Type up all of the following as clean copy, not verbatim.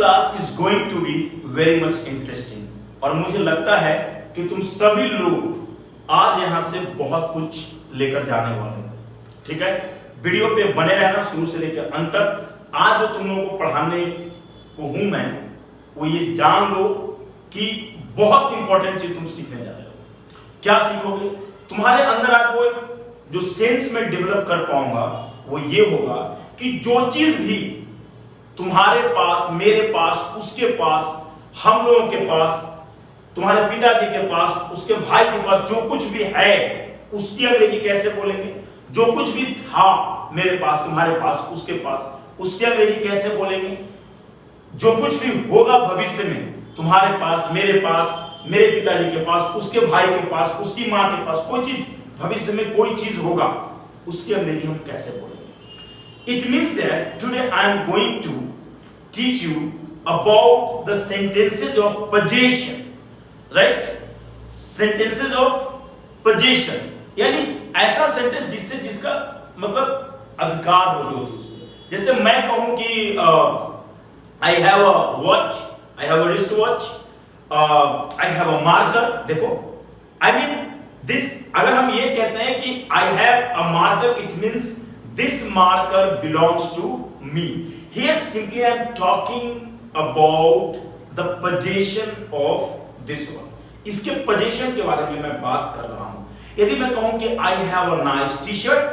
Class is going to be very much interesting और मुझे लगता है कि तुम सभी लोग आज यहां से बहुत कुछ लेकर जाने वाले हो। ठीक है, वीडियो पे बने रहना शुरू से लेकर अंत तक। आज जो तुम लोगों को पढ़ाने को हूं मैं, वो ये जान लो कि बहुत इंपॉर्टेंट चीज तुम सीखने जा रहे हो। क्या सीखोगे? तुम्हारे अंदर आज वो जो सेंस में डेवलप कर पाऊंगा वो ये होगा कि जो चीज भी तुम्हारे पास, मेरे पास, उसके पास, हम लोगों के पास, तुम्हारे पिताजी के पास, उसके भाई के पास जो कुछ भी है उसकी अंग्रेजी कैसे बोलेंगे? जो कुछ भी था मेरे पास, तुम्हारे पास, उसके पास, उसकी अंग्रेजी कैसे बोलेंगे? जो कुछ भी होगा भविष्य में तुम्हारे पास, मेरे पास, मेरे पिताजी के पास, उसके भाई के पास, उसकी मां के पास, कोई चीज भविष्य में कोई चीज होगा उसकी अंग्रेजी हम कैसे बोलेंगे? It means that today I am going to teach you about the sentences of possession, right? Sentences of possession, यानी ऐसा सेंटेंस जिससे जिसका मतलब अधिकार हो जो चीज पे। जैसे मैं कहूं कि I have a watch, I have a wristwatch, I have a marker। देखो, I mean this, अगर हम ये कहते हैं कि I have a marker, it means this marker belongs to me. Here simply I am talking about the possession of this one. इसके possession के बारे में मैं बात कर रहा हूं। यदि मैं कहूं कि I have a nice t-shirt,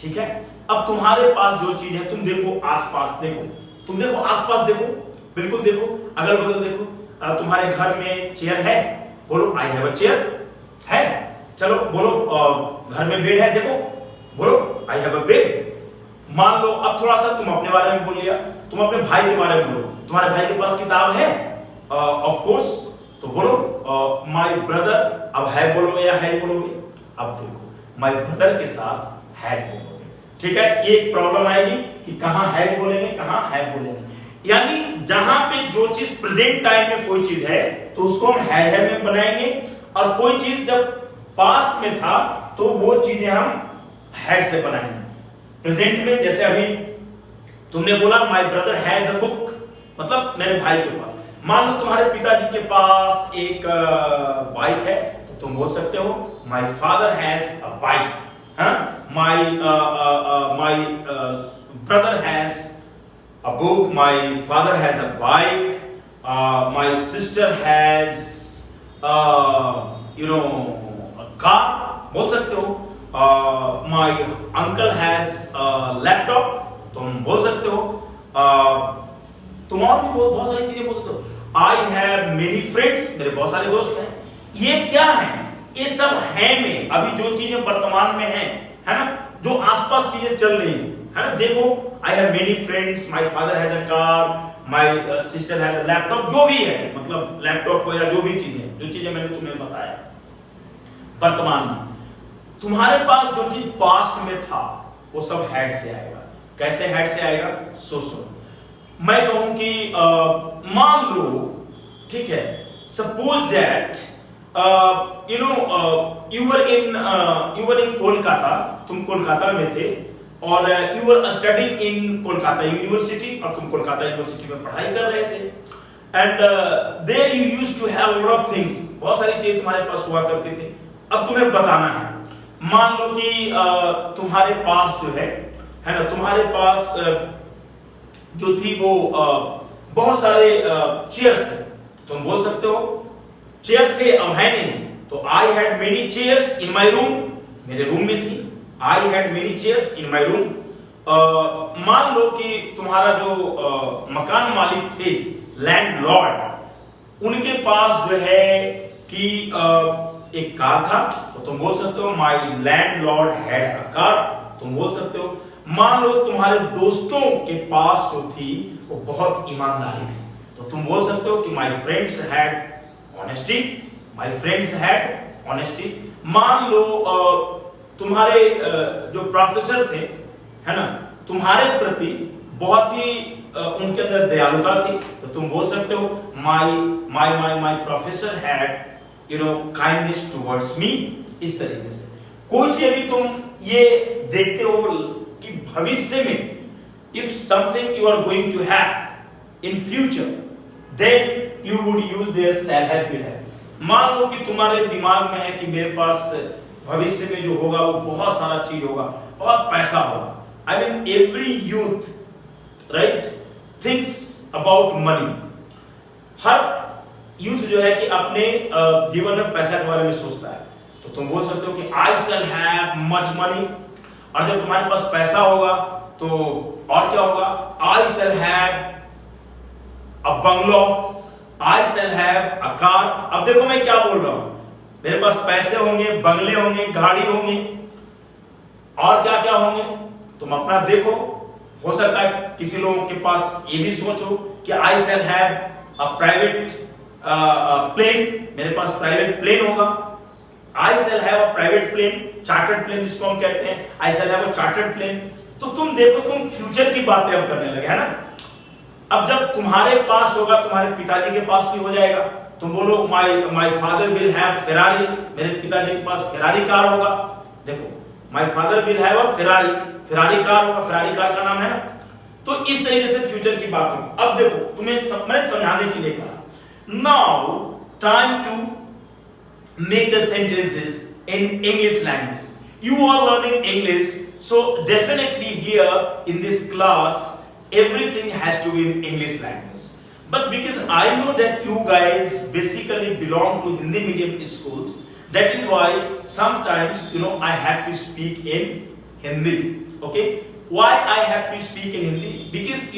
ठीक है, अब तुम्हारे पास जो चीज है, तुम देखो आसपास, देखो, तुम देखो आसपास, देखो, बिल्कुल देखो, अगल बगल देखो, तुम्हारे घर में चेयर है, बोलो I have a chair है। चलो बोलो घर में बेड है, देखो, बोलो I have a bed। मान लो अब थोड़ा सा तुम अपने बारे में बोल लिया, तुम अपने भाई के बारे में बोलो, तुम्हारे भाई के पास किताब है, ऑफ कोर्स, तो बोलो माय ब्रदर। अब है बोलोगे या है बोलोगे? अब देखो माय ब्रदर के साथ हैज बोलोगे। ठीक है, एक प्रॉब्लम आएगी कि कहां हैज बोलेंगे, कहां है बोलेंगे। यानी जहां पे जो चीज प्रेजेंट टाइम में कोई चीज है तो उसको हम है में बनाएंगे, और कोई चीज जब पास्ट में था तो वो चीजें हम हैड से बनाएंगे। प्रेजेंट में जैसे अभी तुमने बोला my brother has a book, मतलब मेरे भाई के पास। मान लो तुम्हारे पिताजी के पास एक बाइक है तो तुम बोल सकते हो my father has a bike. My brother has a book, my father has a bike, my sister has you know a car, बोल सकते हो। माय अंकल हैज लैपटॉप, तुम बोल सकते हो। तुम और भी बहुत सारी चीजें बोल सकते हो। आई हैव मेनी फ्रेंड्स, मेरे बहुत सारे दोस्त हैं। ये क्या है? ये सब है में, अभी जो चीजें वर्तमान में है ना, जो आसपास चीजें चल रही है ना। देखो I have many friends, my father has a car, my sister has a laptop, जो भी है, मतलब लैपटॉप हो या जो भी चीजें, जो चीजें मैंने तुम्हें बताया वर्तमान में। तुम्हारे पास जो चीज पास्ट में था वो सब हैड से आएगा। कैसे हैड से आएगा? सो मैं कहूं कि मान लो, ठीक है, suppose that you were in Kolkata, तुम कोलकाता में थे और you were studying in Kolkata university, और तुम कोलकाता यूनिवर्सिटी में पढ़ाई कर रहे थे। And there you used to have lot of things, बहुत सारी चीजें तुम्हारे पास हुआ करती थी। अब तुम्हें बताना है, मान लो कि तुम्हारे पास जो है ना, तुम्हारे पास जो थी वो बहुत सारे चेयर्स थे। तुम बोल सकते हो चेयर थे, अब है नहीं, तो I had many chairs in my room, मेरे रूम में थी। I had many chairs in my room. मान लो कि तुम्हारा जो मकान मालिक थे, लैंडलॉर्ड, उनके पास जो है कि एक कार था, तो तुम बोल सकते हो my landlord had a car, तुम बोल सकते हो। मान लो तुम्हारे दोस्तों के पास जो थी वो बहुत ईमानदारी थी, तो तुम बोल सकते हो कि my friends had honesty, my friends had honesty. मान लो तुम्हारे जो प्रोफेसर थे, है ना, तुम्हारे प्रति बहुत ही उनके अंदर दयालुता थी, तो तुम बोल सकते हो my professor had you know kindness towards me. इस तरीके से कोई चीज यदि तुम ये देखते हो कि भविष्य में if something you are going to have, in future, then you would use there shall have will have। मान लो कि तुम्हारे दिमाग में है कि मेरे पास भविष्य में जो होगा वो बहुत सारा चीज होगा, बहुत पैसा होगा। I mean every youth right thinks about money. Her youth जो है कि अपने जीवन में पैसा के बारे में सोचता है। तो तुम बोल सकते हो कि I shall have much money, और जब तुम्हारे पास पैसा होगा तो और क्या होगा, I shall have a bungalow, I shall have a car. अब देखो मैं क्या बोल रहा हूं, मेरे पास पैसे होंगे, बंगले होंगे, गाड़ी होंगी, और क्या क्या होंगे तुम अपना देखो। हो सकता है किसी लोगों के पास ये भी सोचो कि I shall have a private plane, मेरे पास प्राइवेट प्लेन होगा। I shall have a private plane, chartered plane जिसको हम कहते हैं, I shall have a chartered plane. तो तुम देखो, तुम फ्यूचर की बातें अब करने लगे, है ना। अब जब तुम्हारे पास होगा, तुम्हारे पिताजी के पास भी हो जाएगा, तुम बोलो my father will have Ferrari, मेरे पिताजी के पास फेरारी कार होगा। देखो my father will have a Ferrari, Ferrari car होगा, फेरारी कार का नाम है ना। तो इस तरीके से फ्यूचर की बात होगी। अब देखो तुम्हें मैं समझाने के लिए कहा, now time to make the sentences in English language. You are learning English, so definitely here in this class everything has to be in English language. But because I know that you guys basically belong to Hindi medium schools, that is why sometimes I have to speak in Hindi. Okay? Why I have to speak in Hindi? Because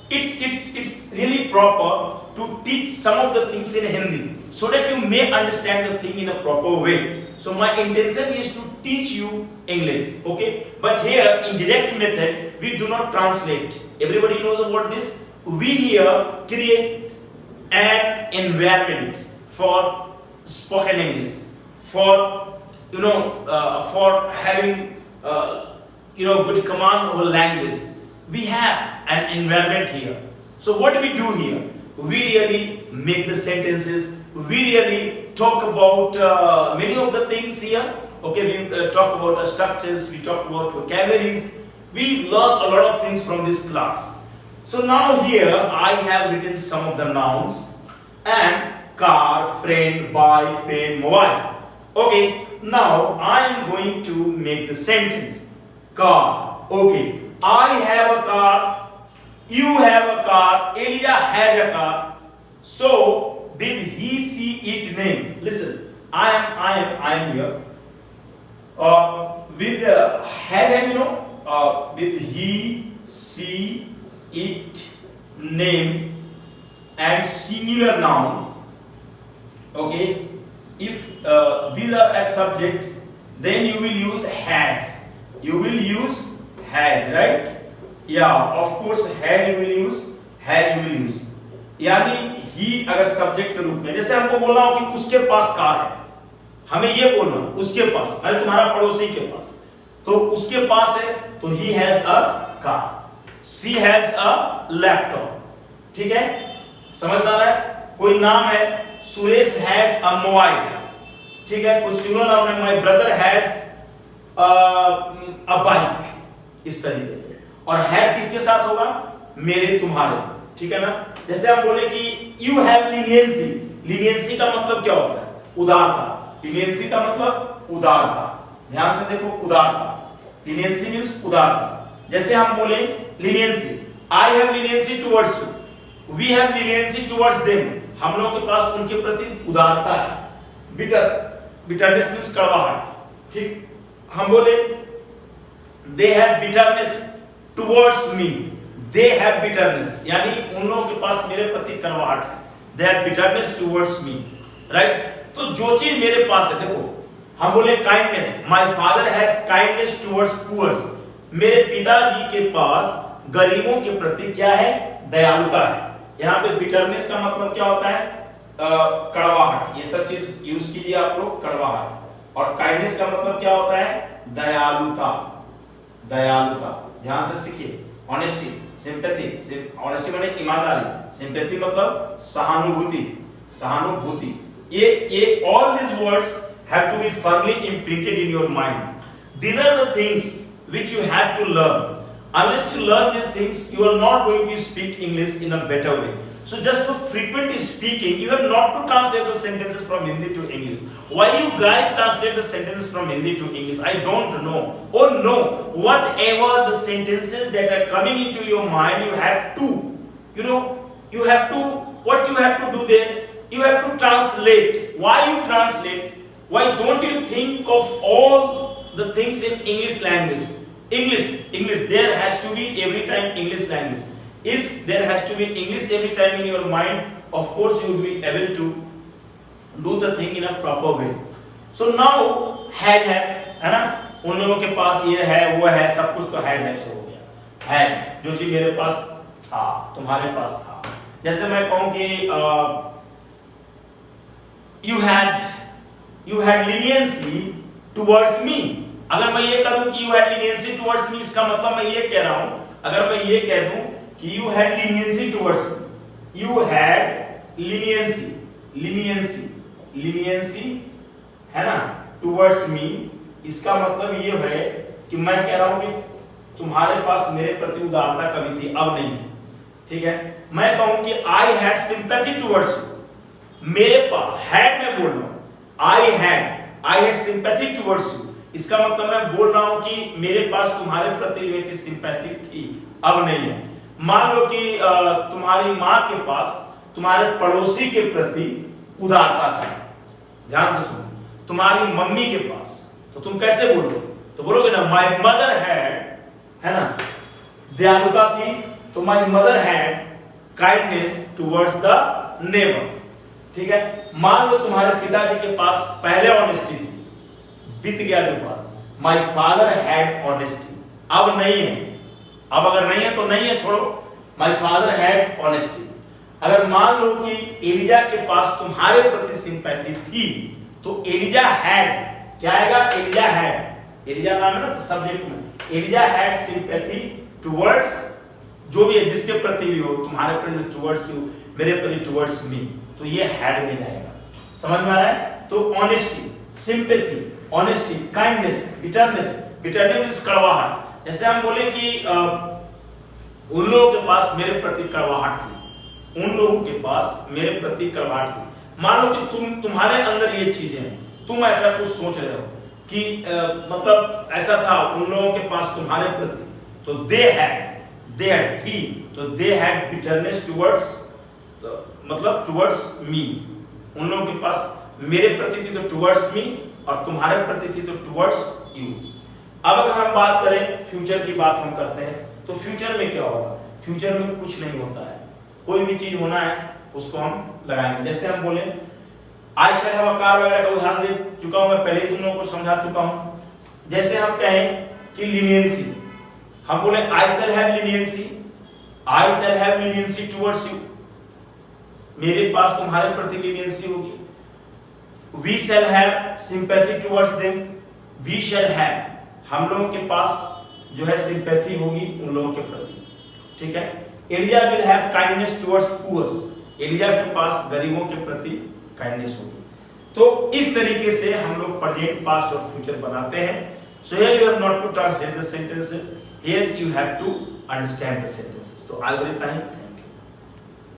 it's really proper to teach some of the things in Hindi so that you may understand the thing in a proper way. So my intention is to teach you English, okay? But here in direct method we do not translate. Everybody knows about this. We here create an environment for spoken English, for for having good command over language. We have an environment here. So what do we do here? We really make the sentences, we really talk about many of the things here. Okay, we talk about the structures, we talk about vocabularies, we learn a lot of things from this class. So now here I have written some of the nouns, and car, friend, bike, pen, mobile. Okay, now I am going to make the sentence. Car. Okay, I have a car, you have a car, Elia has a car. So did he, see, it name? Listen, I am here. With the have with he, see, it, name, and singular noun. Okay, if these are a subject, then you will use has. You will use has, right? Yeah, of course has you will use, has you will use. यानी ही अगर subject के रूप में, जैसे हमको बोलना हो कि उसके पास कार है, हमें ये बोलना उसके पास, अरे तुम्हारा पड़ोसी के पास, तो उसके पास है तो he has a car, she has a laptop। ठीक है, समझ में आ रहा है? कोई नाम है सुरेश has a mobile, ठीक है, कोई सिंगुलर नाम है my brother has a bike, इस तरीके से। और है किसके साथ होगा? मेरे, तुम्हारे, ठीक है ना। जैसे हम बोले कि यू हैव लीनियंसी, लीनियंसी का मतलब क्या होता है? उदारता। लीनियंसी का मतलब उदारता, ध्यान से देखो, उदारता। लीनियंसी मींस उदारता। जैसे हम बोले leniency, I have leniency towards you, we have leniency towards them, हम लोगों के पास उनके प्रति उदारता है। बिटरनेस मींस कड़वाहट, ठीक। हम बोले they have bitterness towards me, they have bitterness, यानी उन लोगों के पास मेरे प्रति कड़वाहट है, they have bitterness towards me, right? तो जो चीज मेरे पास है, देखो हम बोले kindness, my father has kindness towards poor, मेरे पिताजी के पास गरीबों के प्रति क्या है? दयालुता है। यहाँ पे bitterness का मतलब क्या होता है? कड़वाहट। ये सब चीज यूज कीजिए आप लोग, कड़वाहट। और kindness का मतलब क्या होता है? दयालुता, दयालुता। ध्यान से सीखिए। ऑनेस्टी, सिंपैथी, ऑनेस्टी माने ईमानदारी, सिंपैथी मतलब सहानुभूति, सहानुभूति। ये all these words have to be firmly imprinted in your mind. These are the things which you have to learn. Unless you learn these things, you are not going to speak English in a better way. So just for frequent speaking, you have not to translate the sentences from Hindi to English. Why you guys translate the sentences from Hindi to English? I don't know. Oh no, whatever the sentences that are coming into your mind, you have to, you have to, what you have to do there? You have to translate. Why you translate? Why don't you think of all the things in English language? English, there has to be every time English language. If there has to be English every time in your mind, of course you will be able to do the thing in a proper way. So now है ना, उन लोगों के पास ये है वो है, सब कुछ तो है से हो गया है, जो चीज मेरे पास था तुम्हारे पास था। जैसे मैं कहूँ कि you had leniency towards me। अगर मैं ये करूं कि you had leniency towards me, इसका मतलब मैं ये कह रहा हूं, अगर मैं ये कह दूं कि you had leniency towards me, you had leniency है ना towards me, इसका मतलब ये है कि मैं कह रहा हूं कि तुम्हारे पास मेरे प्रति उदारता कभी थी, अब नहीं है। ठीक है, मैं कहूं कि I had sympathy towards you, मेरे पास had मैं बोल रहा हूं, I had sympathy towards you, इसका मतलब मैं बोल रहा हूं कि मेरे पास तुम्हारे प्रति जो सिंपैथी थी, अब नहीं है। मान लो कि तुम्हारी माँ के पास तुम्हारे पड़ोसी के प्रति उदारता था, ध्यान से सुनो, तुम्हारी मम्मी के पास, तो तुम कैसे बोलोगे? तो बोलोगे ना माय मदर हैड, है ना, दयालुता थी, तो my mother had kindness towards the neighbour. ठीक है, मान लो तुम्हारे पिताजी के पास पहले ऑनेस्टी थी, बीत गया जो बात, माय फादर हैड ऑनेस्टी, अब नहीं है, अब अगर नहीं है तो नहीं है, छोड़ो, माय फादर हैड ऑनेस्टी। अगर मान लो कि एलिजा के पास तुम्हारे प्रति सिंपैथी थी, तो एलिजा हैड, क्या आएगा? एलिजा हैड, एलिजा नाम है ना सब्जेक्ट में, एलिजा हैड सिंपैथी टुवर्ड्स, जो भी है जिसके प्रति भी हो, तुम्हारे प्रति टुवर्ड्स यू, मेरे प्रति टुवर्ड्स मी, तो ये हैड में जाएगा। समझ में आ रहा है? तो honesty, sympathy, honesty, kindness, bitterness, bitterness कड़वाहट। जैसे हम बोले कि उन लोगों के पास मेरे प्रति कड़वाहट थी, उन लोगों के पास मेरे प्रति कड़वाहट थी। मान लो कि तुम्हारे अंदर ये चीजें हैं, तुम ऐसा कुछ सोच रहे हो कि मतलब ऐसा था उन लोगों के पास तुम्हारे प्रति, तो दे हैड थी, तो दे हैड बिटरनेस टुवर्ड्स, मतलब टुवर्ड्स मी, उन लोगों के पास मेरे प्रति थी तो टुवर्ड्स मी, और तुम्हारे प्रति थी तो टुवर्ड्स यू। अब अगर हम बात करें फ्यूचर की, बात हम करते हैं, तो फ्यूचर में क्या होगा? फ्यूचर में कुछ नहीं होता है, कोई भी चीज होना है उसको हम लगाएंगे। जैसे हम बोले I shall have a car वगैरह का उदाहरण दे चुका हूं मैं, पहले तुम लोगों को समझा चुका हूं। जैसे हम कहें कि लीनियंसी, हम बोले I shall have leniency, I shall have leniency towards you, मेरे पास तुम्हारे प्रति लीनियंसी होगी। We shall have sympathy towards them, we shall have, हम लोगों के पास जो है सिंपैथी होगी उन लोगों के प्रति। ठीक है, Aliya will have kindness towards poors, Aliya के पास गरीबों के प्रति काइंडनेस होगी। तो इस तरीके से हम लोग प्रेजेंट, पास्ट और फ्यूचर बनाते हैं। So here you have not to translate the sentences, here you have to understand the sentences. तो आज बड़ी